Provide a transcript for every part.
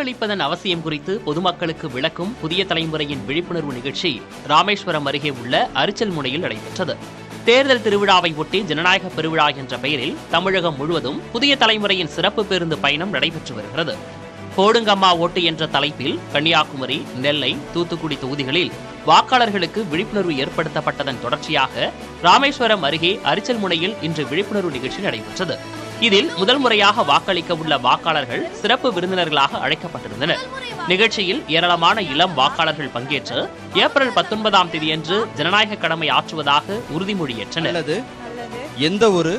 வாக்களிப்பதன் அவசியம் குறித்து பொதுமக்களுக்கு விளக்கும் புதிய தலைமுறையின் விழிப்புணர்வு நிகழ்ச்சி ராமேஸ்வரம் அருகே உள்ள அரிச்சல் முனையில் நடைபெற்றது. தேர்தல் திருவிழாவை ஒட்டி ஜனநாயக பெருவிழா என்ற பெயரில் தமிழகம் முழுவதும் புதிய தலைமுறையின் சிறப்பு பேருந்து பயணம் நடைபெற்று வருகிறது. போடுங்கம்மா ஓட்டு என்ற தலைப்பில் கன்னியாகுமரி, நெல்லை, தூத்துக்குடி தொகுதிகளில் வாக்காளர்களுக்கு விழிப்புணர்வு ஏற்படுத்தப்பட்டதன் தொடர்ச்சியாக ராமேஸ்வரம் அருகே அரிச்சல் முனையில் இன்று விழிப்புணர்வு நிகழ்ச்சி நடைபெற்றது. இதில் முதல் முறையாக வாக்களிக்க உள்ள வாக்காளர்கள் சிறப்பு விருந்தினர்களாக அழைக்கப்பட்டிருந்தனர். நிகழ்ச்சியில் ஏராளமான இளம் வாக்காளர்கள் பங்கேற்று ஏப்ரல் 19ஆம் தேதியன்று ஜனநாயக கடமை ஆற்றுவதாக உறுதிமொழி ஏற்றனர். எந்த ஒரு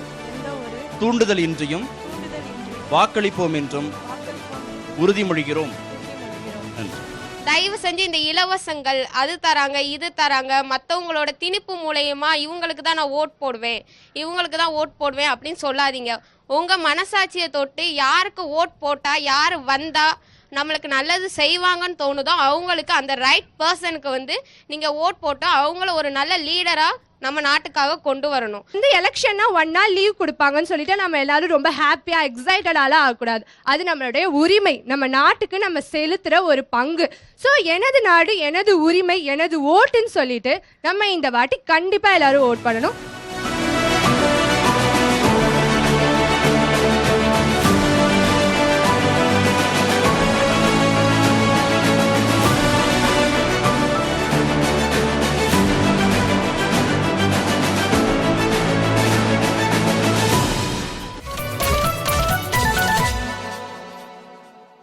தூண்டுதல் இன்றியும் வாக்களிப்போம் என்றும் உறுதிமொழிகிறோம். தயவு செஞ்சு இந்த இலவசங்கள் அது தராங்க இது தராங்க மற்றவங்களோட திணிப்பு மூலயமா இவங்களுக்கு தான் நான் ஓட் போடுவேன் அப்படின்னு சொல்லாதீங்க. உங்கள் மனசாட்சியை தொட்டு யாருக்கு ஓட் போட்டால் யார் வந்தால் நம்மளுக்கு நல்லது செய்வாங்கன்னு தோணுதோ அவங்களுக்கு அந்த ரைட் பர்சனுக்கு நீங்கள் ஓட் போட்டால் அவங்கள ஒரு நல்ல லீடராக நம்ம நாட்டுக்காக கொண்டு வரணும். இந்த எலெக்ஷன்னா 1 நாள் லீவ் கொடுப்பாங்கன்னு சொல்லிட்டு நம்ம எல்லாரும் ரொம்ப ஹாப்பியா எக்ஸைட்டடாலாம் ஆகக்கூடாது. அது நம்மளுடைய உரிமை, நம்ம நாட்டுக்கு நம்ம செலுத்துற ஒரு பங்கு. ஸோ எனது நாடு எனது உரிமை எனது ஓட்டுன்னு சொல்லிட்டு நம்ம இந்த வாட்டி கண்டிப்பா எல்லாரும் ஓட் பண்ணணும்.